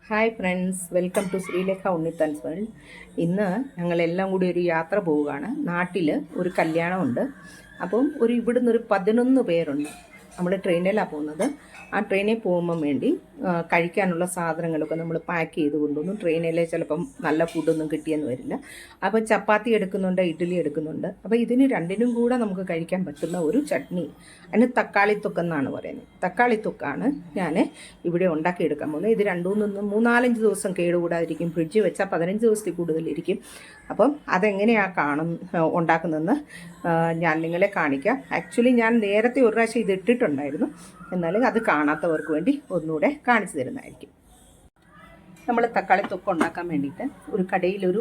Hi friends, welcome to Sreelekha Unnithan's world. ഇന്ന് ഞങ്ങളെല്ലാം കൂടി ഒരു യാത്ര പോവുകയാണ്. നാട്ടിൽ ഒരു കല്യാണമുണ്ട്. അപ്പം ഇവിടുന്ന് ഒരു 11 പേരുണ്ട്. നമ്മൾ ട്രെയിനിലാണ് പോകുന്നത്. ആ ട്രെയിനിൽ പോകുമ്പം വേണ്ടി കഴിക്കാനുള്ള സാധനങ്ങളൊക്കെ നമ്മൾ പാക്ക് ചെയ്ത് കൊണ്ടുവന്നു. ട്രെയിനിൽ ചിലപ്പം നല്ല ഫുഡൊന്നും കിട്ടിയെന്ന് വരില്ല. അപ്പോൾ ചപ്പാത്തി എടുക്കുന്നുണ്ട്, ഇഡ്ഡലി എടുക്കുന്നുണ്ട്. അപ്പോൾ ഇതിന് രണ്ടിനും കൂടെ നമുക്ക് കഴിക്കാൻ പറ്റുന്ന ഒരു ചട്നി, അതിന് തക്കാളിത്തൊക്കെന്നാണ് പറയുന്നത്. തക്കാളിത്തൊക്കാണ് ഞാൻ ഇവിടെ ഉണ്ടാക്കിയെടുക്കാൻ പോകുന്നത്. ഇത് 3-4 ദിവസം കേടുകൂടാതിരിക്കും. ഫ്രിഡ്ജിൽ വെച്ചാൽ 15 ദിവസത്തിൽ കൂടുതലിരിക്കും. അപ്പം അതെങ്ങനെയാണ് ഉണ്ടാക്കുന്നതെന്ന് ഞാൻ നിങ്ങളെ കാണിക്കാം. ആക്ച്വലി ഞാൻ നേരത്തെ ഒരു പ്രാവശ്യം ഇത് ഇട്ടിട്ടുണ്ടായിരുന്നു. എന്നാലും അത് കാണാത്തവർക്ക് വേണ്ടി ഒന്നുകൂടെ കാണിച്ചു തരുന്നതായിരിക്കും. നമ്മൾ തക്കാളിത്തൊക്കെ ഉണ്ടാക്കാൻ വേണ്ടിയിട്ട് ഒരു കടയിലൊരു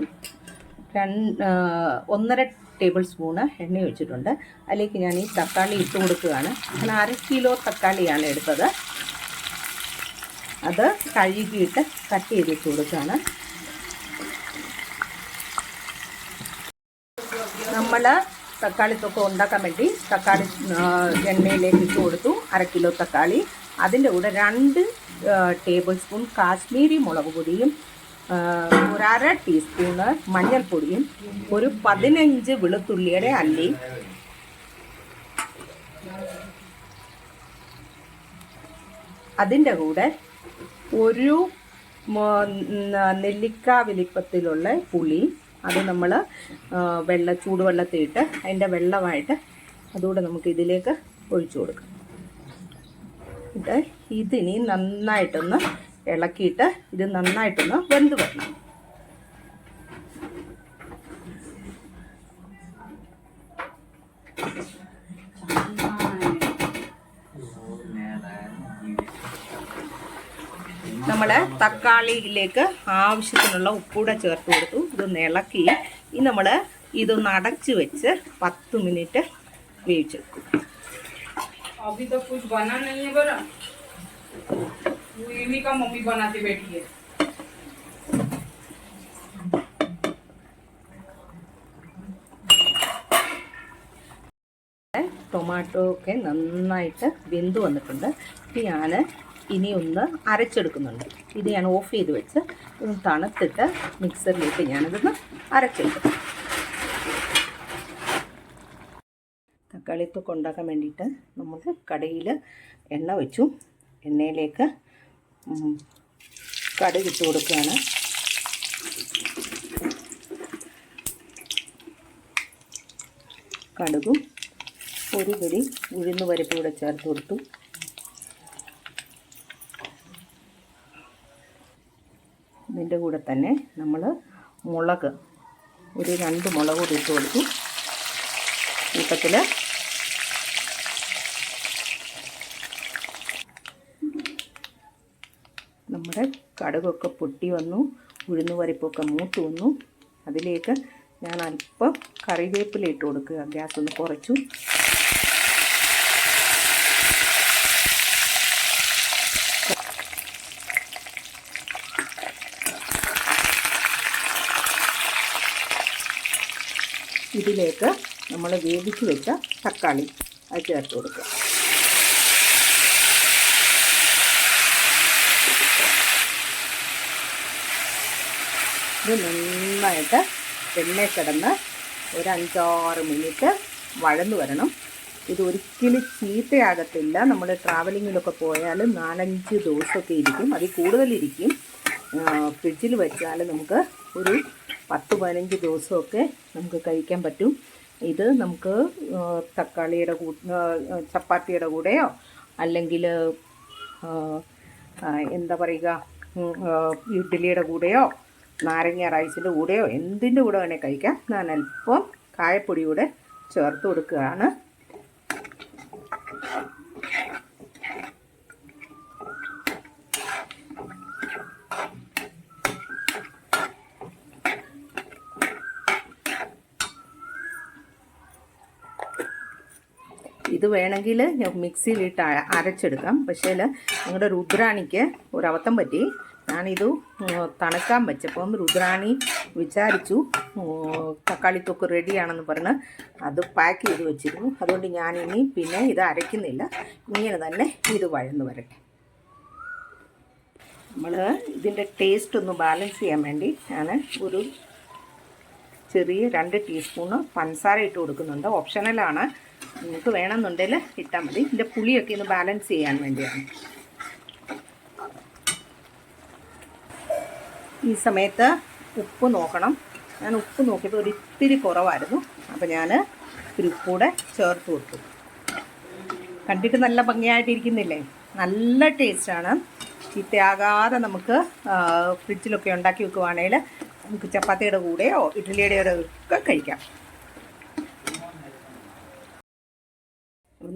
1.5 ടേബിൾ സ്പൂണ് എണ്ണ ഒഴിച്ചിട്ടുണ്ട്. അതിലേക്ക് ഞാൻ ഈ തക്കാളി ഇട്ട് കൊടുക്കുകയാണ്. ഞാൻ 1/2 കിലോ തക്കാളിയാണ് എടുത്തത്. അത് കഴുകിയിട്ട് കട്ട് ചെയ്തിട്ട് കൊടുക്കുകയാണ്. നമ്മൾ തക്കാളിത്തൊക്കെ ഉണ്ടാക്കാൻ വേണ്ടി തക്കാളി എണ്ണയിലേക്ക് ഇട്ട് കൊടുത്തു. 1/2 കിലോ തക്കാളി. അതിൻ്റെ കൂടെ 2 ടേബിൾ സ്പൂൺ കാശ്മീരി മുളക് പൊടിയും, 1/2 ടീസ്പൂണ് മഞ്ഞൾപ്പൊടിയും, ഒരു 15 വെളുത്തുള്ളിയുടെ അല്ലി, അതിൻ്റെ കൂടെ ഒരു നെല്ലിക്ക വലിപ്പത്തിലുള്ള പുളി. അത് നമ്മൾ ചൂടുവെള്ളത്തിലിട്ട് അതിൻ്റെ വെള്ളമായിട്ട് അതുകൂടെ നമുക്ക് ഇതിലേക്ക് ഒഴിച്ചു കൊടുക്കാം. ഇതിനി നന്നായിട്ടൊന്ന് ഇളക്കിയിട്ട് ഇത് നന്നായിട്ടൊന്ന് വെന്ത് വരണം. നമ്മൾ തക്കാളിയിലേക്ക് ആവശ്യത്തിനുള്ള ഉപ്പൂടെ ചേർത്ത് കൊടുത്തു. ഇതൊന്ന് ഇളക്കി നമ്മൾ ഇതൊന്ന് അടച്ച് വെച്ച് 10 മിനിറ്റ് വേവിച്ചെടുക്കും. ടൊമാറ്റോ ഒക്കെ നന്നായിട്ട് വെന്ത് വന്നിട്ടുണ്ട്. ഞാൻ ഇനി ഒന്ന് അരച്ചെടുക്കുന്നുണ്ട്. ഇത് ഞാൻ ഓഫ് ചെയ്ത് വെച്ച് ഒന്ന് തണുത്തിട്ട് മിക്സറിലേക്ക് ഞാനതൊന്ന് അരച്ചെടുക്കും. തക്കാളിത്തൊക്കെ ഉണ്ടാക്കാൻ വേണ്ടിയിട്ട് നമ്മൾ കടയിൽ എണ്ണ വെച്ചു. എണ്ണയിലേക്ക് കടുക് ഇട്ട് കൊടുക്കുകയാണ്. കടുകും ഒരു പിടി ഉഴുന്ന് പരിപ്പ് കൂടെ ചേർത്ത് കൊടുത്തു. ഇതിൻ്റെ കൂടെ തന്നെ നമ്മൾ മുളക് ഒരു 2 മുളക് കൂടി ഇട്ട് കൊടുത്തു. കൂട്ടത്തിൽ നമ്മുടെ കടുകൊക്കെ പൊട്ടി വന്നു, ഉഴുന്ന് പരിപ്പൊക്കെ മൂത്ത് വന്നു. അതിലേക്ക് ഞാൻ അല്പം കറിവേപ്പില ഇട്ട് കൊടുക്കുക. ഗ്യാസ് ഒന്ന് കുറച്ചു. ഇതിലേക്ക് നമ്മൾ വേവിച്ച് വെച്ച തക്കാളി അത് ചേർത്ത് കൊടുക്കുക. ഇത് നന്നായിട്ട് എണ്ണയിൽ കിടന്ന് ഒരു 5-6 മിനിറ്റ് വഴന്നു വരണം. ഇത് ഒരിക്കലും ചീത്തയാകത്തില്ല. നമ്മൾ ട്രാവലിങ്ങിലൊക്കെ പോയാൽ 4-5 ദിവസമൊക്കെ ഇരിക്കും. അതിൽ കൂടുതലിരിക്കും. ഫ്രിഡ്ജിൽ വെച്ചാൽ നമുക്ക് ഒരു 10-15 ദിവസമൊക്കെ നമുക്ക് കഴിക്കാൻ പറ്റും. ഇത് നമുക്ക് ചപ്പാത്തിയുടെ കൂടെയോ അല്ലെങ്കിൽ എന്താ പറയുക, ഇഡ്ഡലിയുടെ കൂടെയോ നാരങ്ങ റൈസിൻ്റെ കൂടെയോ എന്തിൻ്റെ കൂടെ വേണേൽ കഴിക്കാം. ഞാൻ അല്പം കായപ്പൊടി കൂടെ ചേർത്ത് കൊടുക്കുകയാണ്. ഇത് വേണമെങ്കിൽ മിക്സിയിലിട്ട് അരച്ചെടുക്കാം. പക്ഷേ നിങ്ങളുടെ രുദ്രാണിക്ക് ഒരബദ്ധം പറ്റി. ഞാനിത് തണുക്കാൻ വെച്ചപ്പം രുദ്രാണി വിചാരിച്ചു തക്കാളിത്തൊക്കെ റെഡിയാണെന്ന് പറഞ്ഞ് അത് പാക്ക് ചെയ്ത് വെച്ചിരുന്നു. അതുകൊണ്ട് ഞാനിനി ഇത് അരയ്ക്കുന്നില്ല. ഇങ്ങനെ തന്നെ ഇത് വഴന്ന് വരട്ടെ. നമ്മൾ ഇതിൻ്റെ ടേസ്റ്റ് ഒന്ന് ബാലൻസ് ചെയ്യാൻ വേണ്ടി ഞാൻ ഒരു ചെറിയ 2 ടീസ്പൂണ് പഞ്ചസാര ഇട്ട് കൊടുക്കുന്നുണ്ട്. ഓപ്ഷണലാണ്, നിങ്ങൾക്ക് വേണമെന്നുണ്ടെങ്കിൽ ഇട്ടാൽ മതി. ഇതിൻ്റെ പുളിയൊക്കെ ഒന്ന് ബാലൻസ് ചെയ്യാൻ വേണ്ടിയാണ്. ഈ സമയത്ത് ഉപ്പ് നോക്കണം. ഞാൻ ഉപ്പ് നോക്കിയപ്പോൾ ഒരു ഇത്തിരി കുറവായിരുന്നു, അപ്പോൾ ഞാൻ ഒരു ഉപ്പ് കൂടെ ചേർത്ത് കൊടുത്തു. കണ്ടിട്ട് നല്ല ഭംഗിയായിട്ടിരിക്കുന്നില്ലേ? നല്ല ടേസ്റ്റാണ്. ചീത്തയാകാതെ നമുക്ക് ഫ്രിഡ്ജിലൊക്കെ ഉണ്ടാക്കി വെക്കുവാണെങ്കിൽ നമുക്ക് ചപ്പാത്തിയുടെ കൂടെയോ ഇഡ്ഡലിയുടെ ഒക്കെ കഴിക്കാം.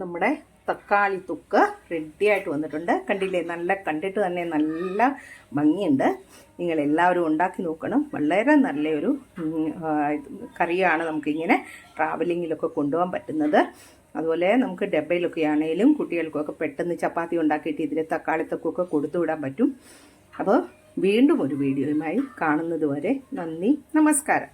നമ്മുടെ തക്കാളി തൊക്ക് റെഡിയായിട്ട് വന്നിട്ടുണ്ട്. കണ്ടില്ലേ? കണ്ടിട്ട് തന്നെ നല്ല ഭംഗിയുണ്ട്. നിങ്ങളെല്ലാവരും ഉണ്ടാക്കി നോക്കണം. വളരെ നല്ലൊരു കറിയാണ്. നമുക്കിങ്ങനെ ട്രാവലിങ്ങിലൊക്കെ കൊണ്ടുപോകാൻ പറ്റുന്നത്. അതുപോലെ നമുക്ക് ഡബയിലൊക്കെ ആണെങ്കിലും കുട്ടികൾക്കൊക്കെ പെട്ടെന്ന് ചപ്പാത്തി ഉണ്ടാക്കിയിട്ട് ഇതിൽ തക്കാളിത്തൊക്കെ കൊടുത്തു വിടാൻ പറ്റും. അപ്പോൾ വീണ്ടും ഒരു വീഡിയോയുമായി കാണുന്നത് വരെ നന്ദി, നമസ്കാരം.